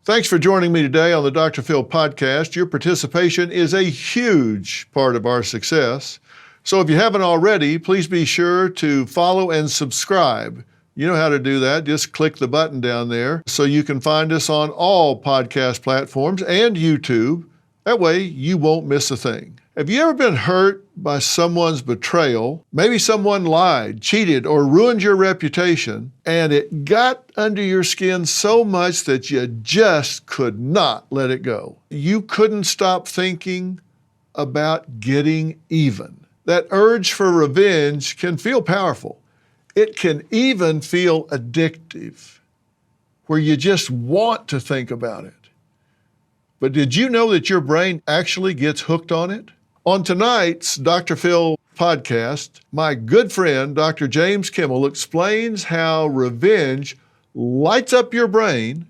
Thanks for joining me today on the Dr. Phil podcast. Your participation is a huge part of our success. So if you haven't already, please be sure to follow and subscribe. You know how to do that. Just click the button down there so you can find us on all podcast platforms and YouTube. That way you won't miss a thing. Have you ever been hurt by someone's betrayal? Maybe someone lied, cheated, or ruined your reputation, and it got under your skin so much that you just could not let it go. You couldn't stop thinking about getting even. That urge for revenge can feel powerful. It can even feel addictive, where you just want to think about it. But did you know that your brain actually gets hooked on it? On tonight's Dr. Phil podcast, my good friend, Dr. James Kimmel, explains how revenge lights up your brain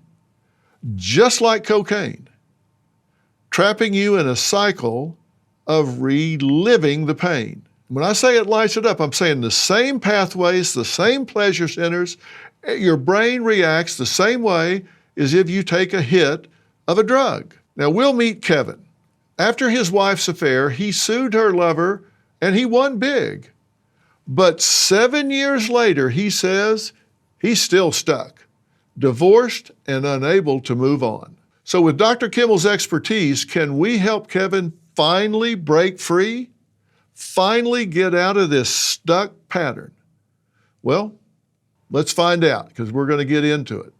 just like cocaine, trapping you in a cycle of reliving the pain. When I say it lights it up, I'm saying the same pathways, the same pleasure centers, your brain reacts the same way as if you take a hit of a drug. Now, we'll meet Kevin. After his wife's affair, he sued her lover and he won big. But 7 years later, he says he's still stuck, divorced and unable to move on. So with Dr. Kimmel's expertise, can we help Kevin finally break free? Finally get out of this stuck pattern? Well, let's find out because we're going to get into it.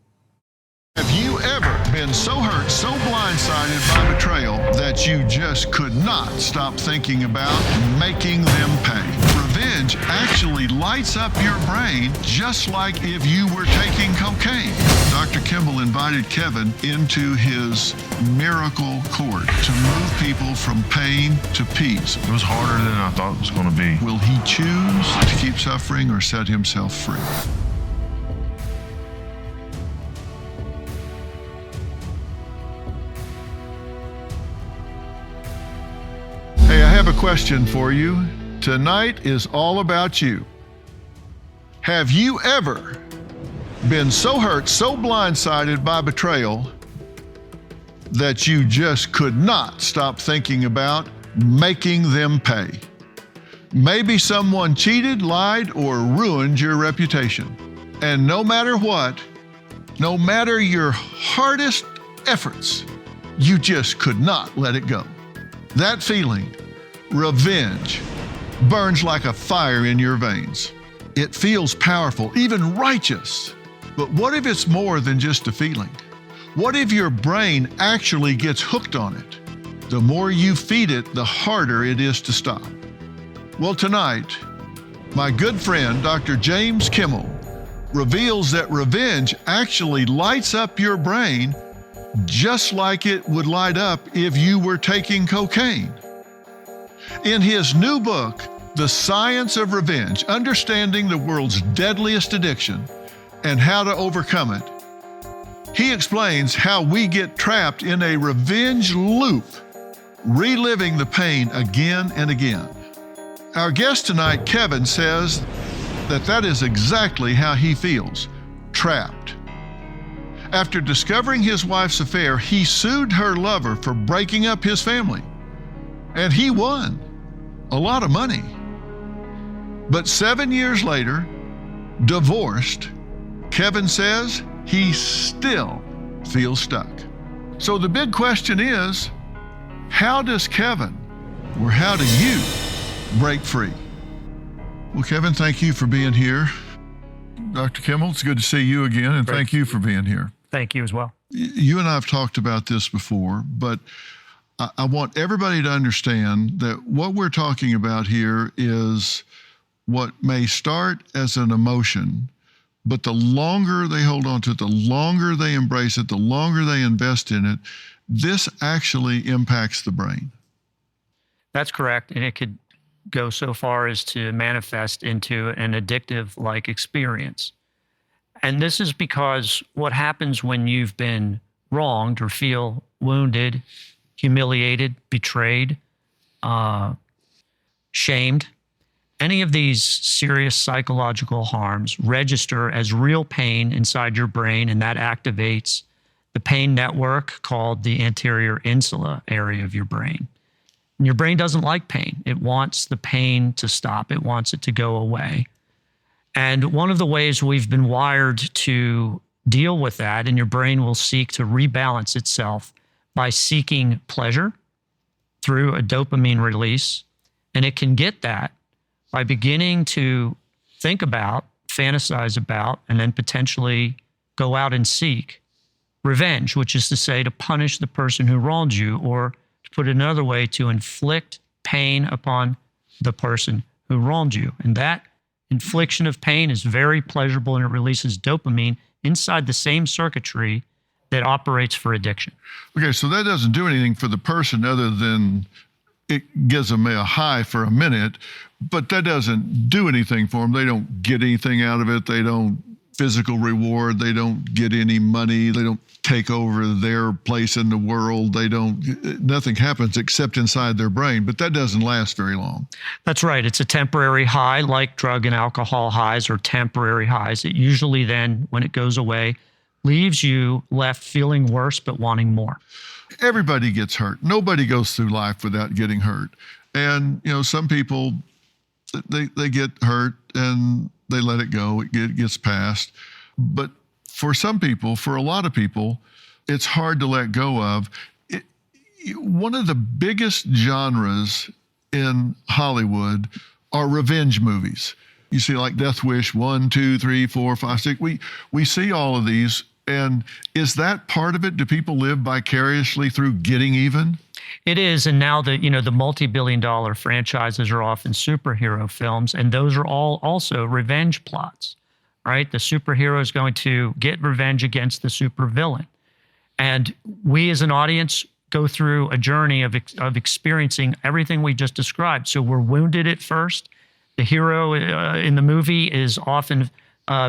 Have you ever been so hurt, so blindsided by betrayal that you just could not stop thinking about making them pay? Revenge actually lights up your brain just like if you were taking cocaine. Dr. Kimmel invited Kevin into his miracle court to move people from pain to peace. It was harder than I thought it was going to be. Will he choose to keep suffering or set himself free? Hey, I have a question for you. Tonight is all about you. Have you ever been so hurt, so blindsided by betrayal that you just could not stop thinking about making them pay? Maybe someone cheated, lied, or ruined your reputation. And no matter what, no matter your hardest efforts, you just could not let it go. That feeling, revenge, burns like a fire in your veins. It feels powerful, even righteous. But what if it's more than just a feeling? What if your brain actually gets hooked on it? The more you feed it, the harder it is to stop. Well, tonight, my good friend, Dr. James Kimmel, reveals that revenge actually lights up your brain just like it would light up if you were taking cocaine. In his new book, The Science of Revenge, Understanding the World's Deadliest Addiction and How to Overcome It, he explains how we get trapped in a revenge loop, reliving the pain again and again. Our guest tonight, Kevin, says that is exactly how he feels, trapped. After discovering his wife's affair, he sued her lover for breaking up his family. And he won a lot of money. But 7 years later, divorced, Kevin says he still feels stuck. So the big question is, how does Kevin, or how do you break free? Well, Kevin, thank you for being here. Dr. Kimmel, it's good to see you again, and thank you for being here. Thank you as well. You and I have talked about this before, but I want everybody to understand that what we're talking about here is what may start as an emotion, but the longer they hold on to it, the longer they embrace it, the longer they invest in it, this actually impacts the brain. That's correct. And it could go so far as to manifest into an addictive-like experience. And this is because what happens when you've been wronged or feel wounded, humiliated, betrayed, shamed, any of these serious psychological harms register as real pain inside your brain, and that activates the pain network called the anterior insula area of your brain. And your brain doesn't like pain. It wants the pain to stop. It wants it to go away. And one of the ways we've been wired to deal with that, and your brain will seek to rebalance itself by seeking pleasure through a dopamine release. And it can get that by beginning to think about, fantasize about, and then potentially go out and seek revenge, which is to say to punish the person who wronged you, or to put it another way, to inflict pain upon the person who wronged you. And that infliction of pain is very pleasurable, and it releases dopamine inside the same circuitry that operates for addiction. Okay, so that doesn't do anything for the person other than it gives them a high for a minute, but that doesn't do anything for them. They don't get anything out of it. They don't physical reward. They don't get any money. They don't take over their place in the world. Nothing happens except inside their brain, but that doesn't last very long. That's right. It's a temporary high, like drug and alcohol highs are temporary highs. It usually then, when it goes away, leaves you left feeling worse but wanting more. Everybody gets hurt. Nobody goes through life without getting hurt. And, some people, they get hurt and they let it go. It gets past. But for some people, for a lot of people, it's hard to let go of. One of the biggest genres in Hollywood are revenge movies. You see like Death Wish 1, 2, 3, 4, 5, 6. We see all of these. And is that part of it? Do people live vicariously through getting even? It is. And now the multi-billion-dollar franchises are often superhero films, and those are all also revenge plots, right? The superhero is going to get revenge against the supervillain. And we as an audience go through a journey of experiencing everything we just described. So we're wounded at first. The hero in the movie is often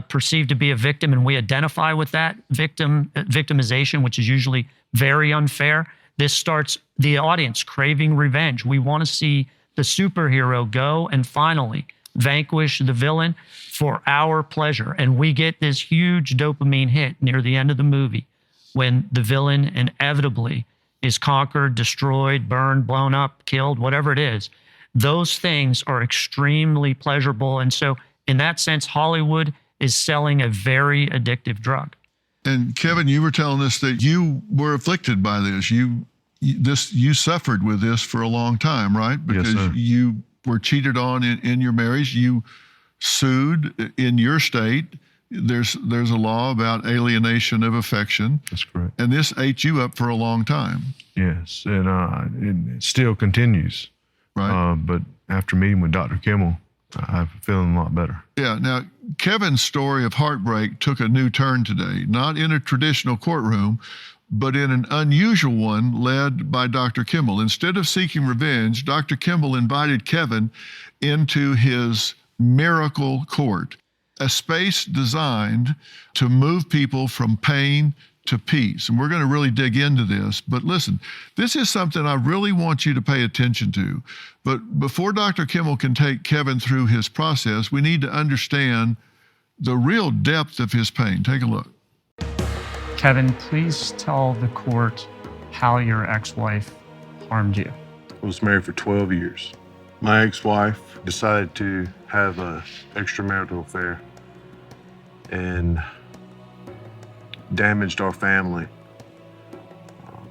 perceived to be a victim, and we identify with that victimization, which is usually very unfair. This starts the audience craving revenge. We want to see the superhero go and finally vanquish the villain for our pleasure. And we get this huge dopamine hit near the end of the movie when the villain inevitably is conquered, destroyed, burned, blown up, killed, whatever it is. Those things are extremely pleasurable. And so in that sense, Hollywood is selling a very addictive drug. And Kevin, you were telling us that you were afflicted by this. You suffered with this for a long time, right? Because Yes, sir. you were cheated on in your marriage. You sued in your state. There's a law about alienation of affection, That's correct. and this ate you up for a long time, Yes, and it still continues. right? But after meeting with Dr. Kimmel, I'm feeling a lot better. Yeah. Now, Kevin's story of heartbreak took a new turn today, not in a traditional courtroom, but in an unusual one led by Dr. Kimmel. Instead of seeking revenge, Dr. Kimmel invited Kevin into his miracle court, a space designed to move people from pain to peace. And we're going to really dig into this. But listen, this is something I really want you to pay attention to. But before Dr. Kimmel can take Kevin through his process, we need to understand the real depth of his pain. Take a look. Kevin, please tell the court how your ex-wife harmed you. I was married for 12 years. My ex-wife decided to have an extramarital affair and damaged our family,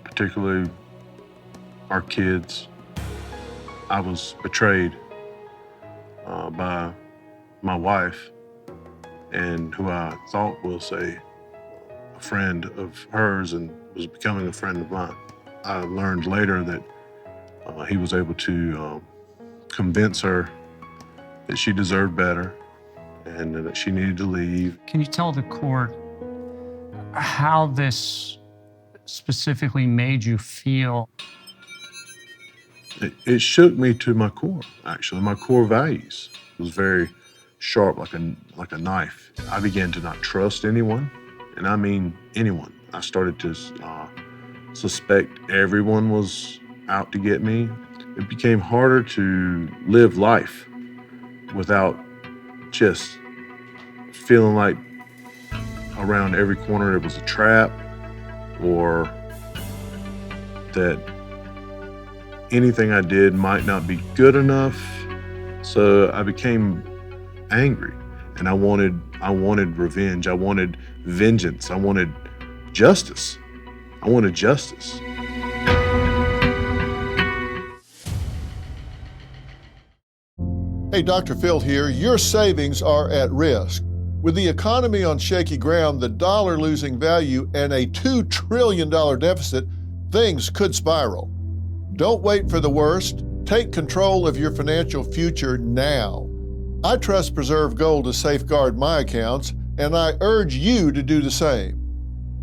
particularly our kids. I was betrayed by my wife, and who I thought was a friend of hers and was becoming a friend of mine. I learned later that he was able to convince her that she deserved better and that she needed to leave. Can you tell the court how this specifically made you feel? It shook me to my core, actually, my core values. It was very sharp, like a knife. I began to not trust anyone, and I mean anyone. I started to suspect everyone was out to get me. It became harder to live life without just feeling like around every corner there was a trap or that anything I did might not be good enough. So I became angry, and I wanted revenge. I wanted vengeance. I wanted justice. I wanted justice. Hey, Dr. Phil here. Your savings are at risk. With the economy on shaky ground, the dollar losing value, and a $2 trillion deficit, things could spiral. Don't wait for the worst. Take control of your financial future now. I trust Preserve Gold to safeguard my accounts, and I urge you to do the same.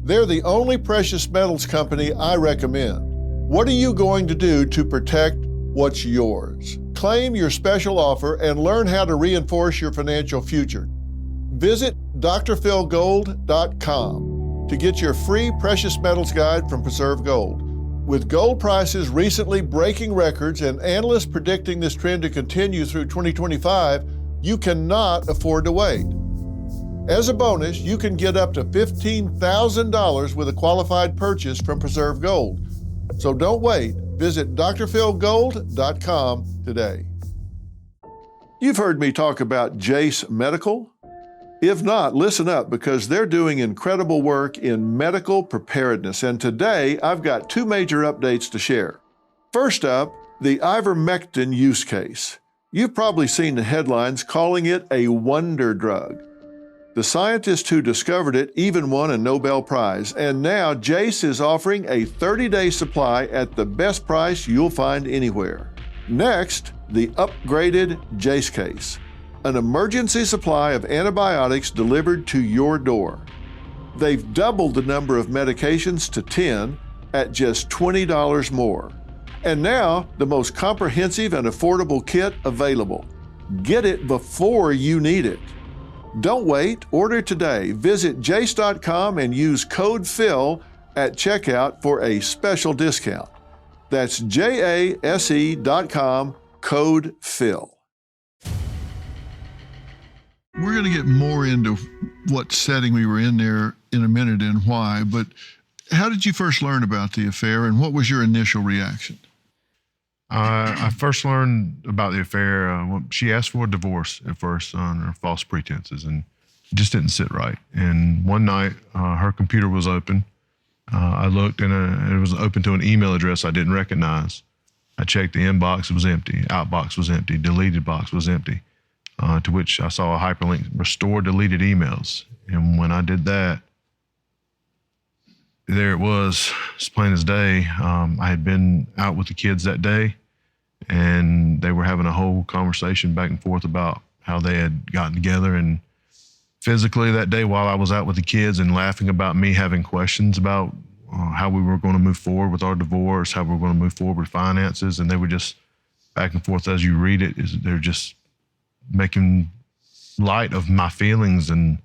They're the only precious metals company I recommend. What are you going to do to protect what's yours? Claim your special offer and learn how to reinforce your financial future. Visit drphilgold.com to get your free precious metals guide from Preserve Gold. With gold prices recently breaking records and analysts predicting this trend to continue through 2025, you cannot afford to wait. As a bonus, you can get up to $15,000 with a qualified purchase from Preserve Gold. So don't wait. Visit drphilgold.com today. You've heard me talk about Jase Medical. If not, listen up, because they're doing incredible work in medical preparedness. And today, I've got two major updates to share. First up, the ivermectin use case. You've probably seen the headlines calling it a wonder drug. The scientists who discovered it even won a Nobel Prize, and now Jase is offering a 30-day supply at the best price you'll find anywhere. Next, the upgraded Jase case, an emergency supply of antibiotics delivered to your door. They've doubled the number of medications to 10 at just $20 more. And now, the most comprehensive and affordable kit available. Get it before you need it. Don't wait, order today. Visit jase.com and use code PHIL at checkout for a special discount. That's jase.com, code PHIL. We're going to get more into what setting we were in there in a minute and why, but how did you first learn about the affair, and what was your initial reaction? I first learned about the affair when she asked for a divorce at first on her false pretenses, and it just didn't sit right. And one night, her computer was open. I looked, and it was open to an email address I didn't recognize. I checked the inbox, it was empty. Outbox was empty. Deleted box was empty. To which I saw a hyperlink, restore deleted emails. And when I did that, there it was, as plain as day. I had been out with the kids that day, and they were having a whole conversation back and forth about how they had gotten together. And physically that day, while I was out with the kids and laughing about me having questions about how we were going to move forward with our divorce, how we were going to move forward with finances, and they were just back and forth as you read it. They're just making light of my feelings and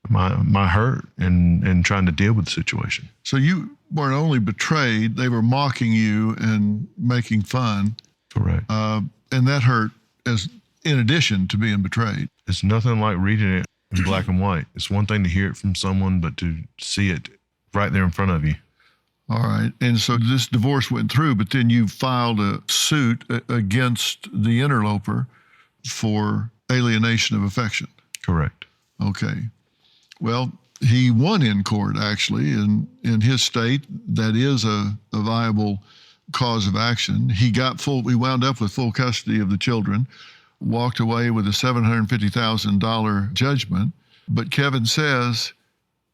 my hurt and trying to deal with the situation. So you weren't only betrayed, they were mocking you and making fun. Correct. And that hurt as in addition to being betrayed. It's nothing like reading it in black and white. It's one thing to hear it from someone, but to see it right there in front of you. All right. And so this divorce went through, but then you filed a suit against the interloper for alienation of affection. Correct. Okay. Well, he won in court, actually, and in his state, that is a viable cause of action. We wound up with full custody of the children, walked away with a $750,000 judgment. But Kevin says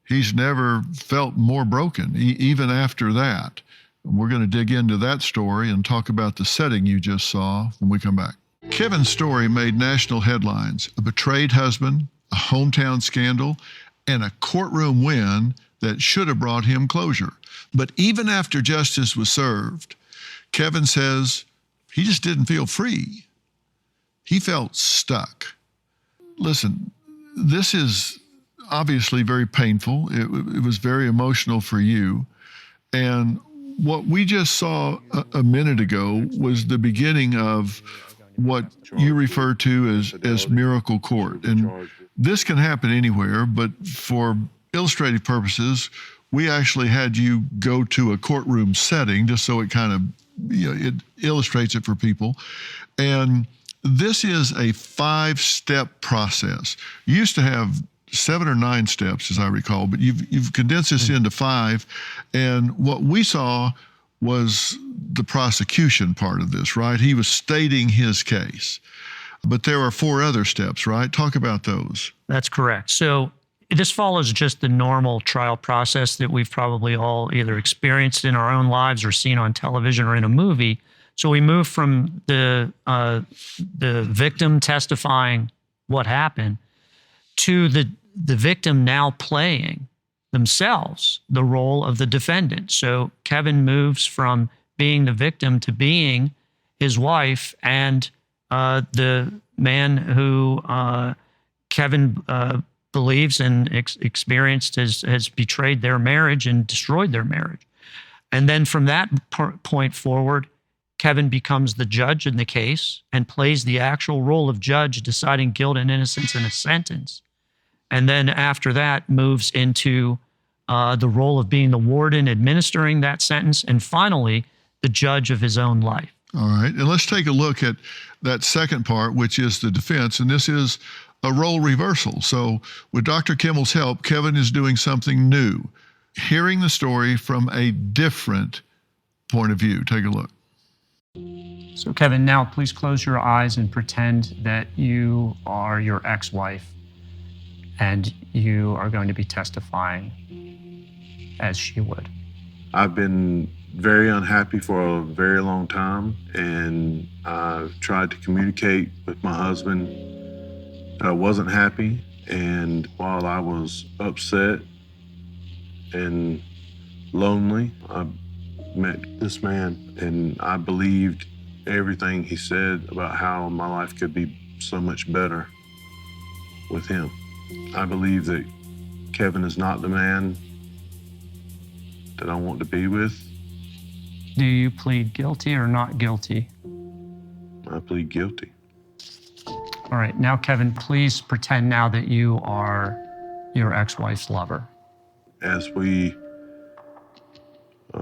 he's never felt more broken, even after that. We're going to dig into that story and talk about the setting you just saw when we come back. Kevin's story made national headlines: a betrayed husband, a hometown scandal, and a courtroom win that should have brought him closure. But even after justice was served, Kevin says he just didn't feel free. He felt stuck. Listen, this is obviously very painful. It was very emotional for you. And what we just saw a minute ago was the beginning of what you refer to as miracle court. And this can happen anywhere, but for illustrative purposes, we actually had you go to a courtroom setting just so it kind of, it illustrates it for people. And this is a 5-step process. You used to have 7 or 9 steps, as I recall, but you've condensed this into 5. And what we saw was the prosecution part of this, right? He was stating his case. But there are 4 other steps, right? Talk about those. That's correct. So this follows just the normal trial process that we've probably all either experienced in our own lives or seen on television or in a movie. So we move from the victim testifying what happened to the victim now playing themselves the role of the defendant. So Kevin moves from being the victim to being his wife and the man who Kevin believes and experienced has betrayed their marriage and destroyed their marriage. And then from that point forward, Kevin becomes the judge in the case and plays the actual role of judge, deciding guilt and innocence in a sentence. And then after that moves into the role of being the warden, administering that sentence, and finally, the judge of his own life. All right. And let's take a look at that second part, which is the defense. And this is a role reversal. So with Dr. Kimmel's help, Kevin is doing something new, hearing the story from a different point of view. Take a look. So Kevin, now please close your eyes and pretend that you are your ex-wife and you are going to be testifying as she would. I've been very unhappy for a very long time, and I've tried to communicate with my husband that I wasn't happy. And while I was upset and lonely, I met this man, and I believed everything he said about how my life could be so much better with him. I believe that Kevin is not the man that I want to be with. Do you plead guilty or not guilty? I plead guilty. All right, now Kevin, please pretend now that you are your ex-wife's lover. As we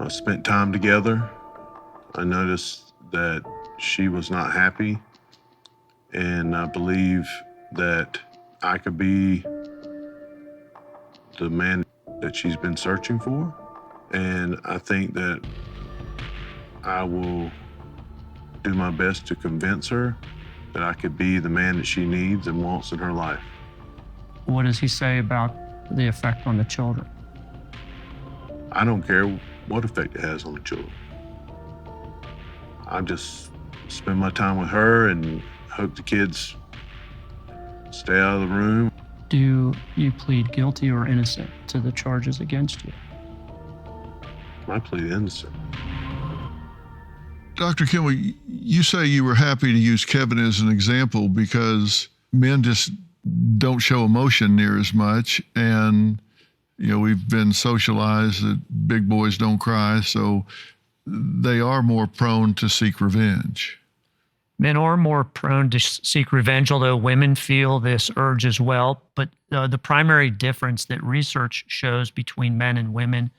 spent time together, I noticed that she was not happy, and I believe that I could be the man that she's been searching for. And I think that I will do my best to convince her that I could be the man that she needs and wants in her life. What does he say about the effect on the children? I don't care what effect it has on the children. I just spend my time with her and hope the kids stay out of the room. Do you plead guilty or innocent to the charges against you? I plead innocent. Dr. Kimmel, you say you were happy to use Kevin as an example because men just don't show emotion near as much. And, we've been socialized that big boys don't cry, so they are more prone to seek revenge. Men are more prone to seek revenge, although women feel this urge as well. But the primary difference that research shows between men and women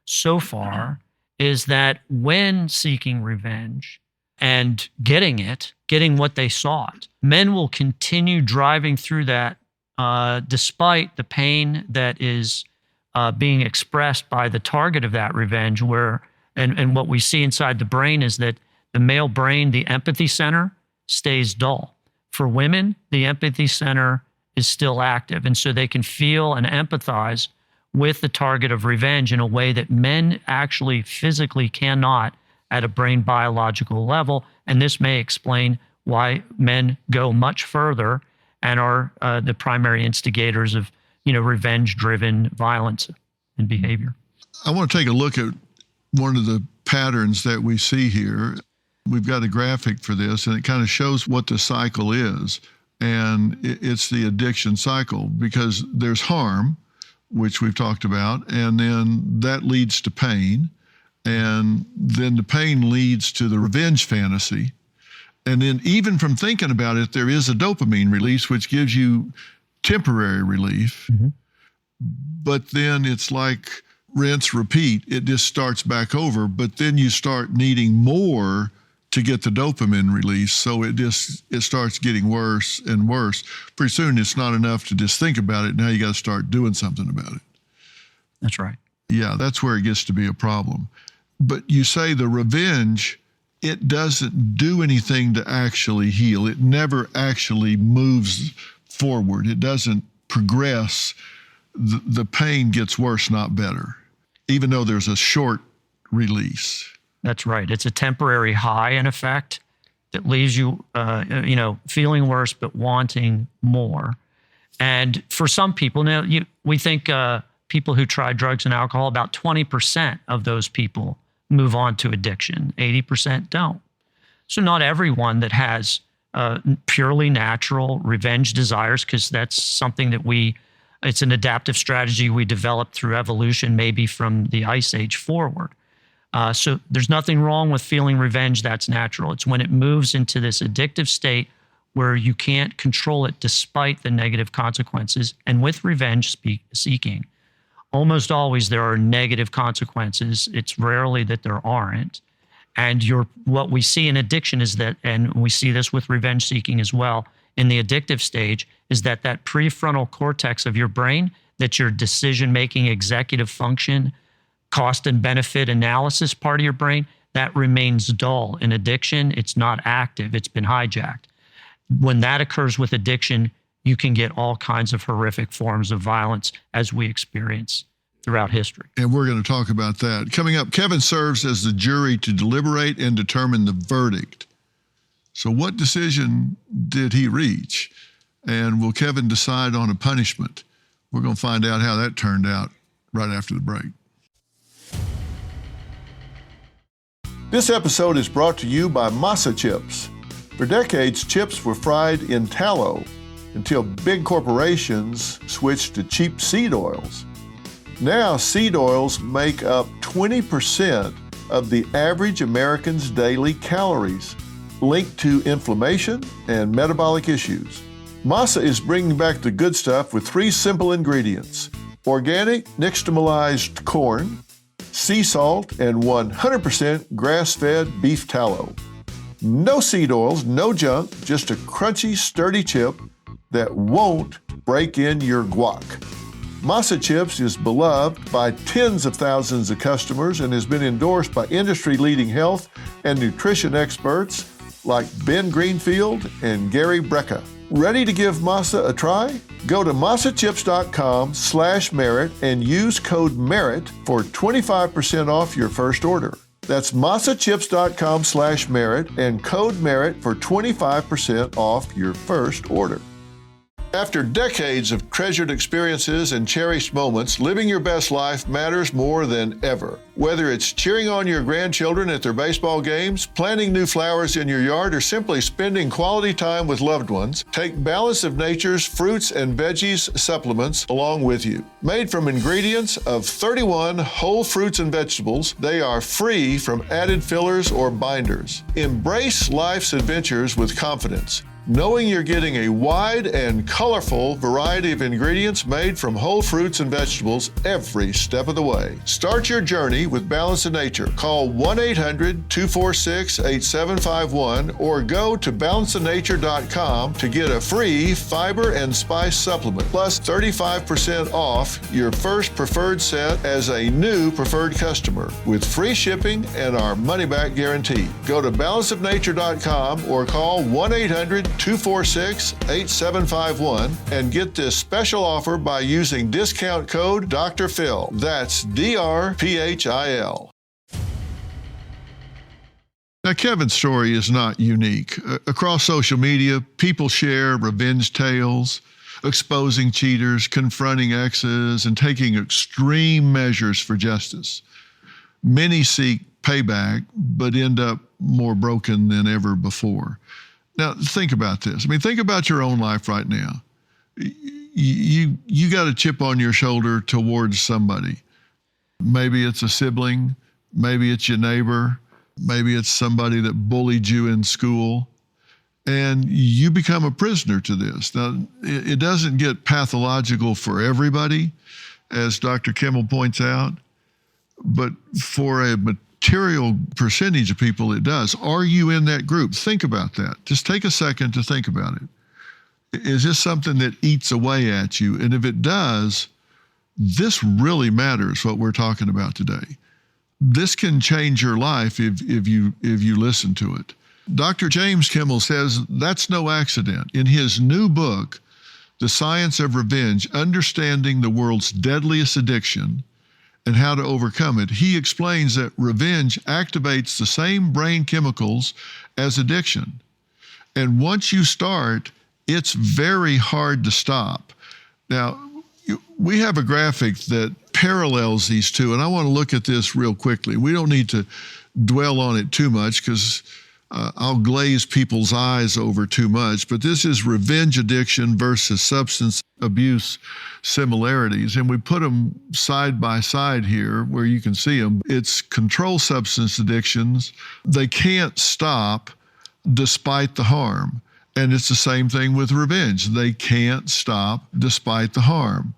so far is that when seeking revenge and getting what they sought, men will continue driving through that despite the pain that is being expressed by the target of that revenge, and what we see inside the brain is that the male brain, the empathy center, stays dull. For women, the empathy center is still active, and so they can feel and empathize with the target of revenge in a way that men actually physically cannot at a brain biological level. And this may explain why men go much further and are the primary instigators of, revenge-driven violence and behavior. I want to take a look at one of the patterns that we see here. We've got a graphic for this, and it kind of shows what the cycle is. And it's the addiction cycle, because there's harm, which we've talked about, and then that leads to pain. And then the pain leads to the revenge fantasy. And then even from thinking about it, there is a dopamine release, which gives you temporary relief. Mm-hmm. But then it's like rinse, repeat. It just starts back over, but then you start needing more to get the dopamine release. So it starts getting worse and worse. Pretty soon it's not enough to just think about it. Now you got to start doing something about it. That's right. Yeah, that's where it gets to be a problem. But you say the revenge, it doesn't do anything to actually heal. It never actually moves forward. It doesn't progress. The pain gets worse, not better, even though there's a short release. That's right. It's a temporary high, in effect, that leaves you, feeling worse but wanting more. And for some people, now we think people who try drugs and alcohol, about 20% of those people move on to addiction. 80% don't. So not everyone that has purely natural revenge desires, because that's something that it's an adaptive strategy we developed through evolution, maybe from the Ice Age forward. So there's nothing wrong with feeling revenge. That's natural. It's when it moves into this addictive state where you can't control it despite the negative consequences. And with revenge seeking, almost always there are negative consequences. It's rarely that there aren't. And what we see in addiction is that, and we see this with revenge seeking as well, in the addictive stage, is that prefrontal cortex of your brain, that's your decision-making, executive function, cost and benefit analysis part of your brain, that remains dull. In addiction, it's not active. It's been hijacked. When that occurs with addiction, you can get all kinds of horrific forms of violence as we experience throughout history. And we're going to talk about that. Coming up, Kevin serves as the jury to deliberate and determine the verdict. So what decision did he reach? And will Kevin decide on a punishment? We're going to find out how that turned out right after the break. This episode is brought to you by Masa Chips. For decades, chips were fried in tallow until big corporations switched to cheap seed oils. Now, seed oils make up 20% of the average American's daily calories, linked to inflammation and metabolic issues. Masa is bringing back the good stuff with 3 simple ingredients: organic nixtamalized corn, sea salt, and 100% grass-fed beef tallow. No seed oils, no junk, just a crunchy, sturdy chip that won't break in your guac. Masa Chips is beloved by tens of thousands of customers and has been endorsed by industry-leading health and nutrition experts like Ben Greenfield and Gary Brecka. Ready to give Masa a try? Go to masachips.com/merit and use code MERIT for 25% off your first order. That's masachips.com/merit and code MERIT for 25% off your first order. After decades of treasured experiences and cherished moments, living your best life matters more than ever. Whether it's cheering on your grandchildren at their baseball games, planting new flowers in your yard, or simply spending quality time with loved ones, take Balance of Nature's fruits and veggies supplements along with you. Made from ingredients of 31 whole fruits and vegetables, they are free from added fillers or binders. Embrace life's adventures with confidence, knowing you're getting a wide and colorful variety of ingredients made from whole fruits and vegetables every step of the way. Start your journey with Balance of Nature. Call 1-800-246-8751 or go to balanceofnature.com to get a free fiber and spice supplement, plus 35% off your first preferred set as a new preferred customer with free shipping and our money-back guarantee. Go to balanceofnature.com or call 1-800-246-8751 and get this special offer by using discount code Dr. Phil. That's DRPHIL. Now, Kevin's story is not unique. Across social media, people share revenge tales, exposing cheaters, confronting exes, and taking extreme measures for justice. Many seek payback, but end up more broken than ever before. Now, think about this. I mean, think about your own life right now. You got a chip on your shoulder towards somebody. Maybe it's a sibling, maybe it's your neighbor, maybe it's somebody that bullied you in school, and you become a prisoner to this. Now, it doesn't get pathological for everybody, as Dr. Kimmel points out, but for a material percentage of people, it does. Are you in that group? Think about that. Just take a second to think about it. Is this something that eats away at you? And if it does, this really matters, what we're talking about today. This can change your life if you listen to it. Dr. James Kimmel says that's no accident. In his new book, The Science of Revenge, Understanding the World's Deadliest Addiction and How to Overcome It, he explains that revenge activates the same brain chemicals as addiction. And once you start, it's very hard to stop. Now, we have a graphic that parallels these two, and I want to look at this real quickly. We don't need to dwell on it too much because I'll glaze people's eyes over too much, but this is revenge addiction versus substance abuse similarities, and we put them side by side here where you can see them. It's controlled substance addictions. They can't stop despite the harm. And it's the same thing with revenge. They can't stop despite the harm.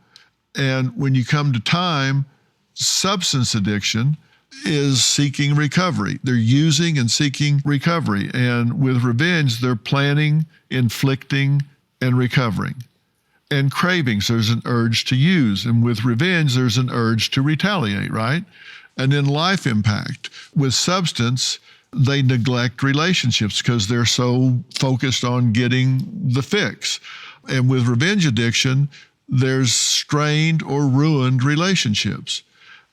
And when you come to time, substance addiction is seeking recovery. They're using and seeking recovery. And with revenge, they're planning, inflicting, and recovering. And cravings, there's an urge to use. And with revenge, there's an urge to retaliate, right? And then life impact. With substance, they neglect relationships because they're so focused on getting the fix. And with revenge addiction, there's strained or ruined relationships.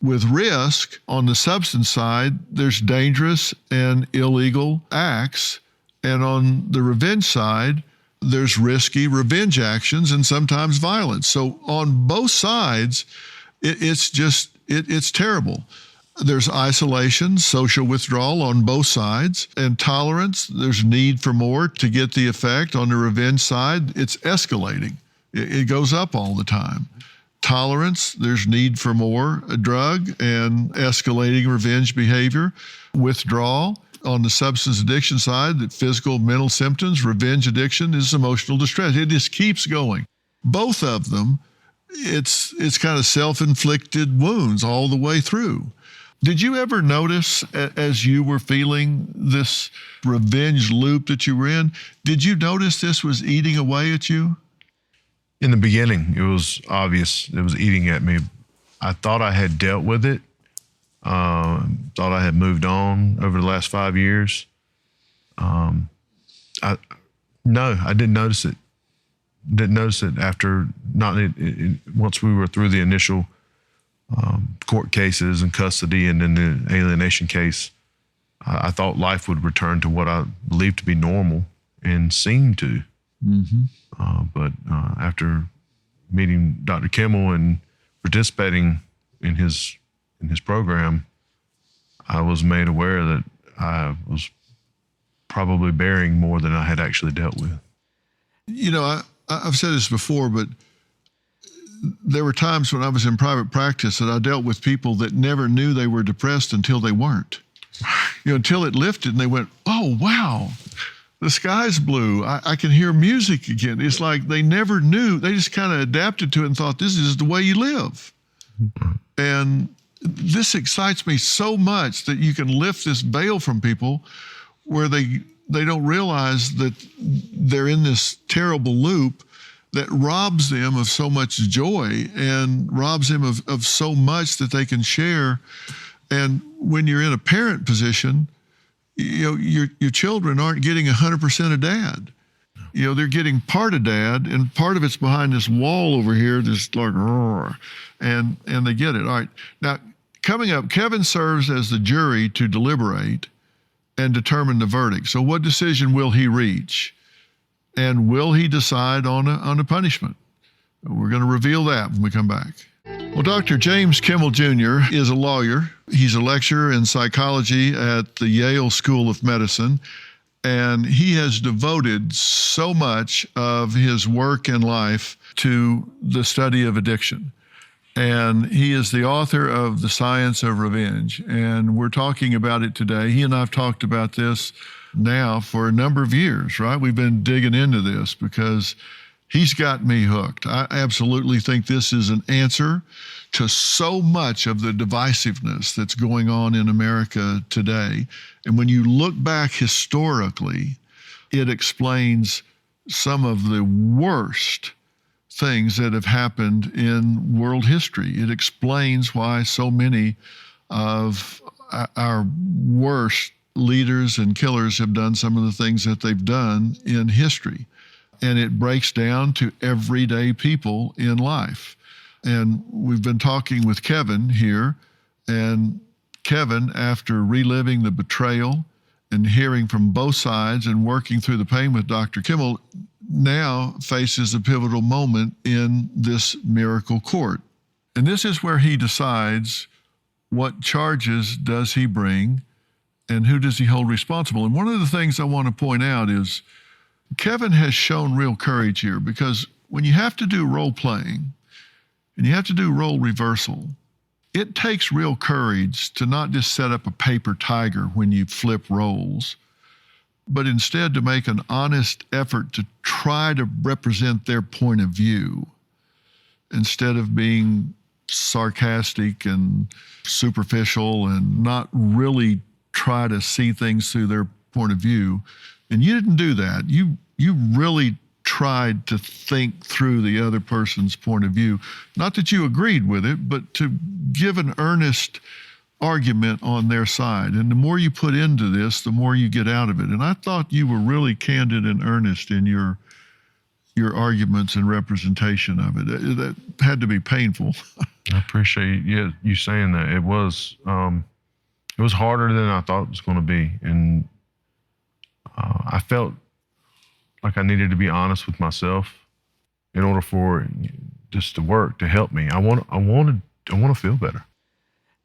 With risk, on the substance side, there's dangerous and illegal acts. And on the revenge side, there's risky revenge actions and sometimes violence. So on both sides, it's terrible. There's isolation, social withdrawal on both sides, and tolerance. There's need for more to get the effect. On the revenge side, it's escalating. It goes up all the time. Tolerance, there's need for more, a drug, and escalating revenge behavior. Withdrawal, on the substance addiction side, the physical, mental symptoms. Revenge addiction is emotional distress. It just keeps going. Both of them, it's kind of self-inflicted wounds all the way through. Did you ever notice, as you were feeling this revenge loop that you were in, did you notice this was eating away at you? In the beginning, it was obvious it was eating at me. I thought I had dealt with it, thought I had moved on over the last 5 years. No, I didn't notice it. Didn't notice it after once we were through the initial court cases and custody and then the alienation case. I thought life would return to what I believed to be normal and seemed to. Mm-hmm. But after meeting Dr. Kimmel and participating in his program, I was made aware that I was probably bearing more than I had actually dealt with. You know, I've said this before, but there were times when I was in private practice that I dealt with people that never knew they were depressed until they weren't. You know, until it lifted and they went, oh, wow, the sky's blue. I can hear music again. It's like they never knew. They just kind of adapted to it and thought, this is the way you live. And this excites me so much that you can lift this veil from people where they don't realize that they're in this terrible loop that robs them of so much joy and robs them of so much that they can share. And when you're in a parent position, you know, your children aren't getting 100% of dad. You know, they're getting part of dad, and part of it's behind this wall over here, just like, and they get it. All right. Now, coming up, Kevin serves as the jury to deliberate and determine the verdict. So what decision will he reach? And will he decide on a punishment? We're going to reveal that when we come back. Well, Dr. James Kimmel Jr. is a lawyer. He's a lecturer in psychology at the Yale School of Medicine, and he has devoted so much of his work and life to the study of addiction. And he is the author of The Science of Revenge, and we're talking about it today. He and I have talked about this now for a number of years, right? We've been digging into this because He's got me hooked. I absolutely think this is an answer to so much of the divisiveness that's going on in America today. And when you look back historically, it explains some of the worst things that have happened in world history. It explains why so many of our worst leaders and killers have done some of the things that they've done in history. And it breaks down to everyday people in life. And we've been talking with Kevin here, and Kevin, after reliving the betrayal and hearing from both sides and working through the pain with Dr. Kimmel, now faces a pivotal moment in this miracle court. And this is where he decides what charges does he bring and who does he hold responsible. And one of the things I want to point out is Kevin has shown real courage here, because when you have to do role playing and you have to do role reversal, it takes real courage to not just set up a paper tiger when you flip roles, but instead to make an honest effort to try to represent their point of view instead of being sarcastic and superficial and not really try to see things through their point of view. And you didn't do that. You really tried to think through the other person's point of view. Not that you agreed with it, but to give an earnest argument on their side. And the more you put into this, the more you get out of it. And I thought you were really candid and earnest in your arguments and representation of it. That had to be painful. I appreciate you saying that. It was harder than I thought it was going to be, and I felt like I needed to be honest with myself in order for this to work, to help me. I want to feel better,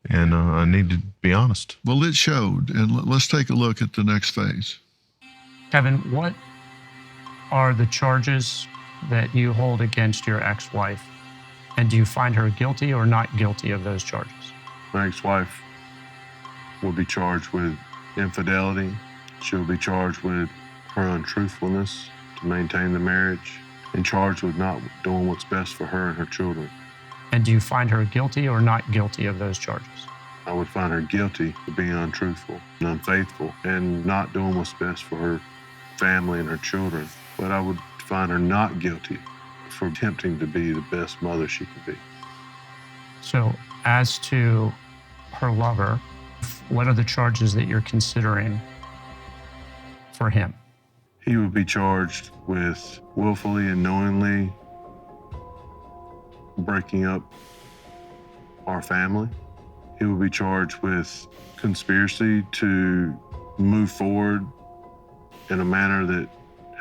and I need to be honest. Well, it showed, and let's take a look at the next phase. Kevin, what are the charges that you hold against your ex-wife? And do you find her guilty or not guilty of those charges? My ex-wife will be charged with infidelity. She'll be charged with her untruthfulness to maintain the marriage, and charged with not doing what's best for her and her children. And do you find her guilty or not guilty of those charges? I would find her guilty of being untruthful and unfaithful and not doing what's best for her family and her children. But I would find her not guilty for attempting to be the best mother she could be. So as to her lover, what are the charges that you're considering for him? He would be charged with willfully and knowingly breaking up our family. He would be charged with conspiracy to move forward in a manner that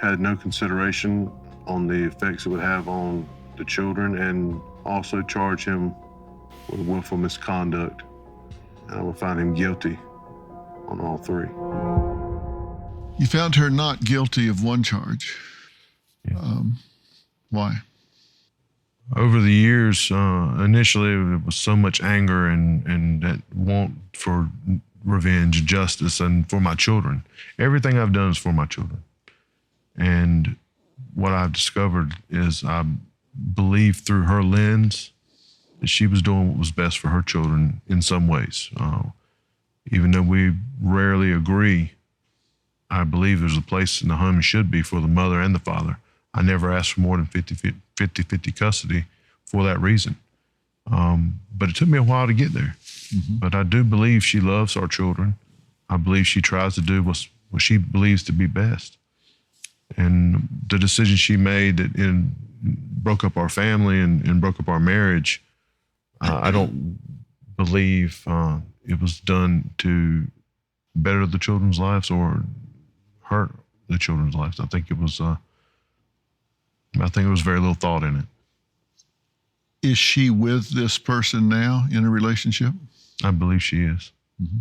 had no consideration on the effects it would have on the children, and also charge him with willful misconduct. And I would find him guilty on all three. You found her not guilty of one charge. Yeah. Why? Over the years, initially it was so much anger and that want for revenge, justice, and for my children. Everything I've done is for my children. And what I've discovered is I believe through her lens that she was doing what was best for her children in some ways. Even though we rarely agree, I believe there's a place in the home and should be for the mother and the father. I never asked for more than 50-50 custody for that reason. But it took me a while to get there. Mm-hmm. But I do believe she loves our children. I believe she tries to do what she believes to be best. And the decision she made that broke up our family and broke up our marriage, I don't believe it was done to better the children's lives or hurt the children's lives. I think it was very little thought in it. Is she with this person now in a relationship? I believe she is. Mm-hmm.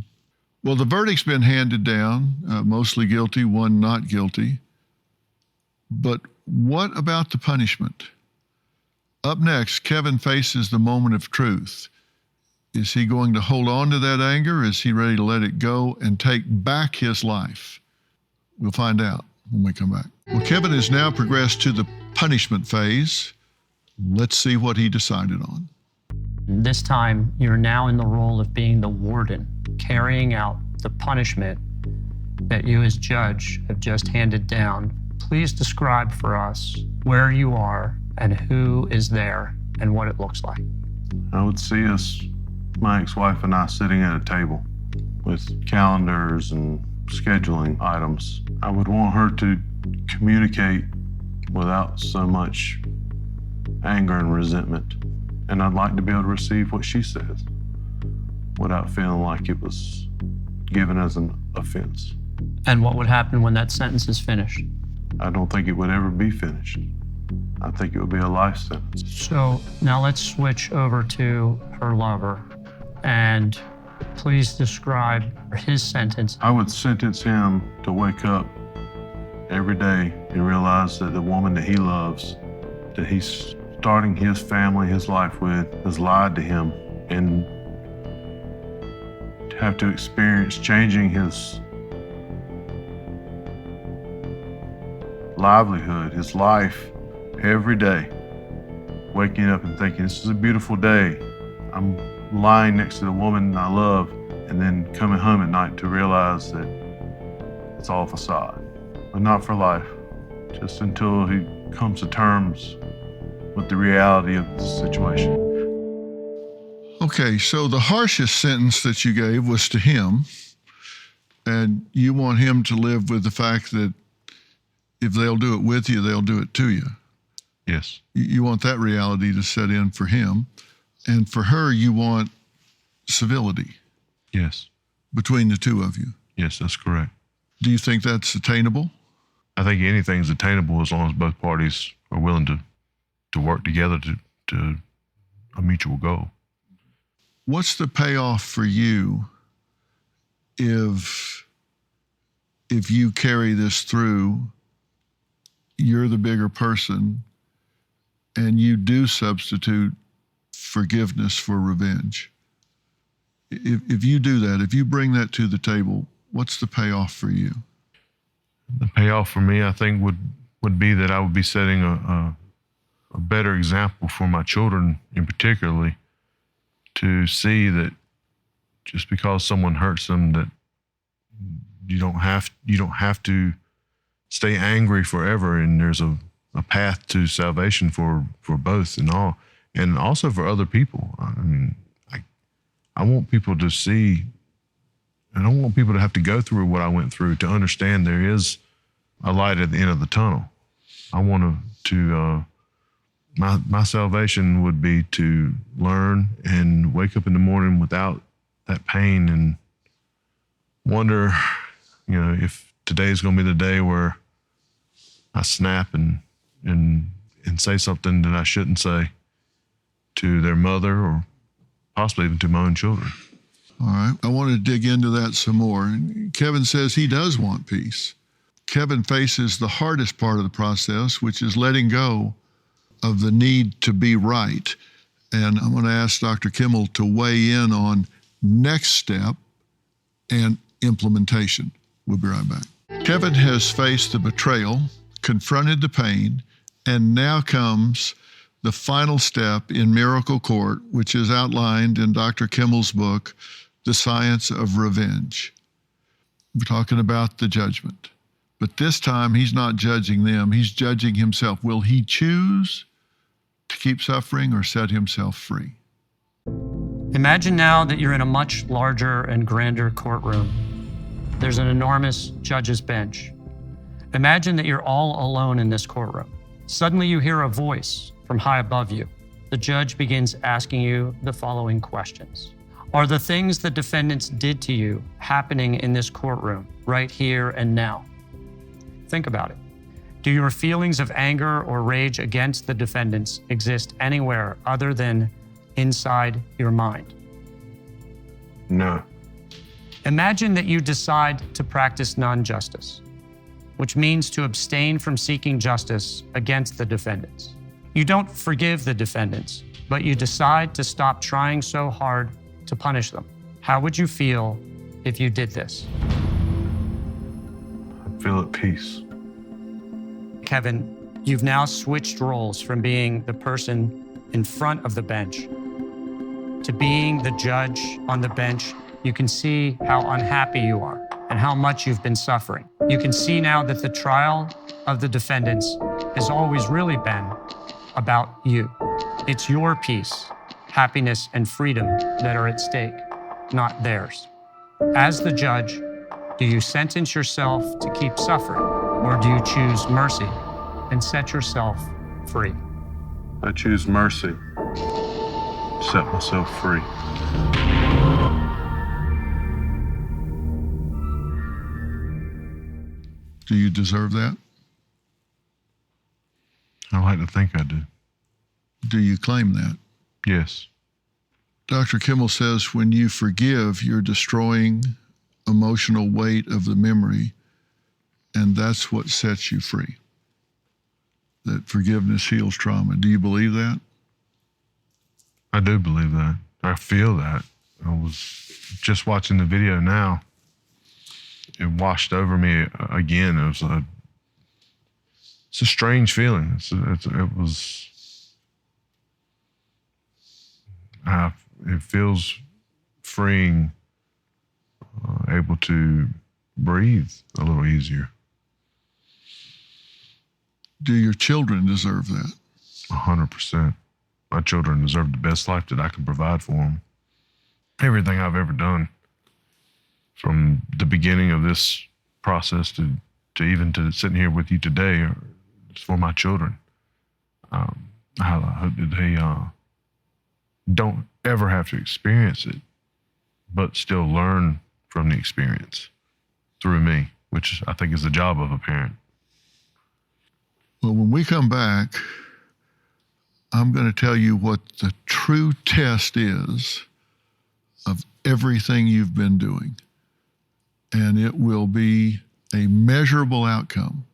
Well, the verdict's been handed down, mostly guilty, one not guilty. But what about the punishment? Up next, Kevin faces the moment of truth. Is he going to hold on to that anger? Is he ready to let it go and take back his life? We'll find out when we come back. Well, Kevin has now progressed to the punishment phase. Let's see what he decided on. This time, you're now in the role of being the warden, carrying out the punishment that you as judge have just handed down. Please describe for us where you are and who is there and what it looks like. I would see us, my ex-wife and I, sitting at a table with calendars and scheduling items. I would want her to communicate without so much anger and resentment. And I'd like to be able to receive what she says without feeling like it was given as an offense. And what would happen when that sentence is finished? I don't think it would ever be finished. I think it would be a life sentence. So now let's switch over to her lover, and please describe his sentence. I would sentence him to wake up every day and realize that the woman that he loves, that he's starting his family, his life with, has lied to him, and to have to experience changing his livelihood, his life, every day, waking up and thinking, this is a beautiful day. I'm lying next to the woman I love, and then coming home at night to realize that it's all facade. But not for life, just until he comes to terms with the reality of the situation. Okay, so the harshest sentence that you gave was to him, and you want him to live with the fact that if they'll do it with you, they'll do it to you. Yes. You want that reality to set in for him. And for her, you want civility Yes. between the two of you. Yes, that's correct. Do you think that's attainable? I think anything's attainable as long as both parties are willing to work together to a mutual goal. What's the payoff for you if you carry this through, you're the bigger person, and you do substitute forgiveness for revenge? If you do that, if you bring that to the table, what's the payoff for you? The payoff for me, I think, would be that I would be setting a better example for my children, in particularly, to see that just because someone hurts them, that you don't have to stay angry forever, and there's a path to salvation for both and all, and also for other people. I mean, I want people to see, I don't want people to have to go through what I went through to understand there is a light at the end of the tunnel. I want to my salvation would be to learn and wake up in the morning without that pain and wonder, if today's going to be the day where I snap and say something that I shouldn't say to their mother or possibly even to my own children. All right, I want to dig into that some more. Kevin says he does want peace. Kevin faces the hardest part of the process, which is letting go of the need to be right. And I'm going to ask Dr. Kimmel to weigh in on next step and implementation. We'll be right back. Kevin has faced the betrayal, confronted the pain, and now comes the final step in Miracle Court, which is outlined in Dr. Kimmel's book, The Science of Revenge. We're talking about the judgment. But this time, he's not judging them, he's judging himself. Will he choose to keep suffering or set himself free? Imagine now that you're in a much larger and grander courtroom. There's an enormous judge's bench. Imagine that you're all alone in this courtroom. Suddenly you hear a voice from high above you. The judge begins asking you the following questions. Are the things the defendants did to you happening in this courtroom, right here and now? Think about it. Do your feelings of anger or rage against the defendants exist anywhere other than inside your mind? No. Imagine that you decide to practice non-justice, which means to abstain from seeking justice against the defendants. You don't forgive the defendants, but you decide to stop trying so hard to punish them. How would you feel if you did this? I feel at peace. Kevin, You've now switched roles from being the person in front of the bench to being the judge on the bench. You can see how unhappy you are and how much you've been suffering. You can see now that the trial of the defendants has always really been about you. It's your peace, happiness, and freedom that are at stake, not theirs. As the judge, do you sentence yourself to keep suffering, or do you choose mercy and set yourself free? I choose mercy. Set myself free. Do you deserve that? I like to think I do. Do you claim that? Yes. Dr. Kimmel says when you forgive, you're destroying emotional weight of the memory, and that's what sets you free. That forgiveness heals trauma. Do you believe that? I do believe that. I feel that. I was just watching the video now. It washed over me again. It's a strange feeling. It feels freeing, able to breathe a little easier. Do your children deserve that? 100%. My children deserve the best life that I can provide for them. Everything I've ever done, from the beginning of this process to even to sitting here with you today, is for my children. I hope that they don't ever have to experience it, but still learn from the experience through me, which I think is the job of a parent. Well, when we come back, I'm going to tell you what the true test is of everything you've been doing. And it will be a measurable outcome,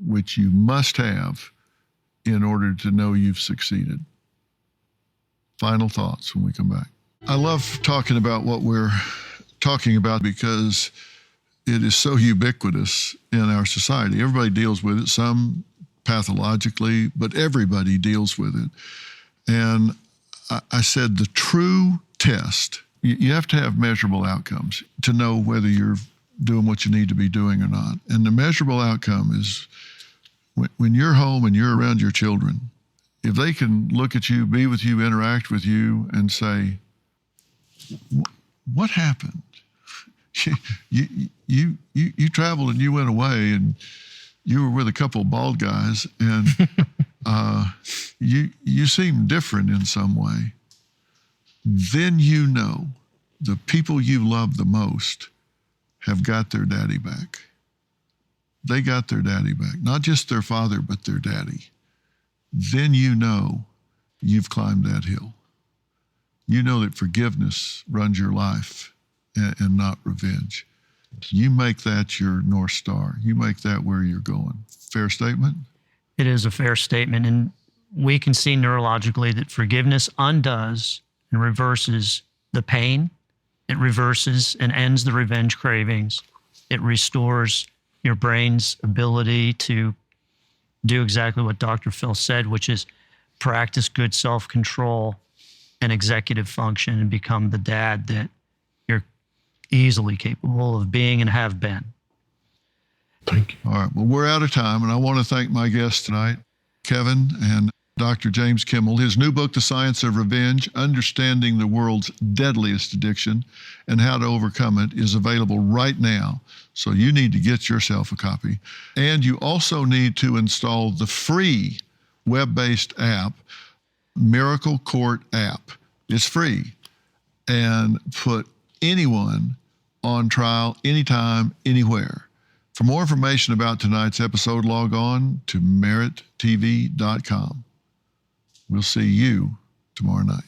which you must have in order to know you've succeeded. Final thoughts when we come back. I love talking about what we're talking about because it is so ubiquitous in our society. Everybody deals with it, some pathologically, but everybody deals with it. And I said the true test, you have to have measurable outcomes to know whether you're doing what you need to be doing or not. And the measurable outcome is when you're home and you're around your children, if they can look at you, be with you, interact with you, and say, what happened? You traveled and you went away and you were with a couple of bald guys and you seem different in some way. Then you know the people you love the most have got their daddy back. They got their daddy back, not just their father, but their daddy. Then you know you've climbed that hill. You know that forgiveness runs your life and not revenge. You make that your North Star. You make that where you're going. Fair statement? It is a fair statement. And we can see neurologically that forgiveness undoes and reverses the pain. It reverses and ends the revenge cravings. It restores your brain's ability to do exactly what Dr. Phil said, which is practice good self-control and executive function and become the dad that you're easily capable of being and have been. Thank you. All right. Well, we're out of time, and I want to thank my guests tonight, Kevin and Dr. James Kimmel. His new book, The Science of Revenge, Understanding the World's Deadliest Addiction and How to Overcome It, is available right now. So you need to get yourself a copy. And you also need to install the free web-based app, Miracle Court app. It's free. And put anyone on trial anytime, anywhere. For more information about tonight's episode, log on to merittv.com. We'll see you tomorrow night.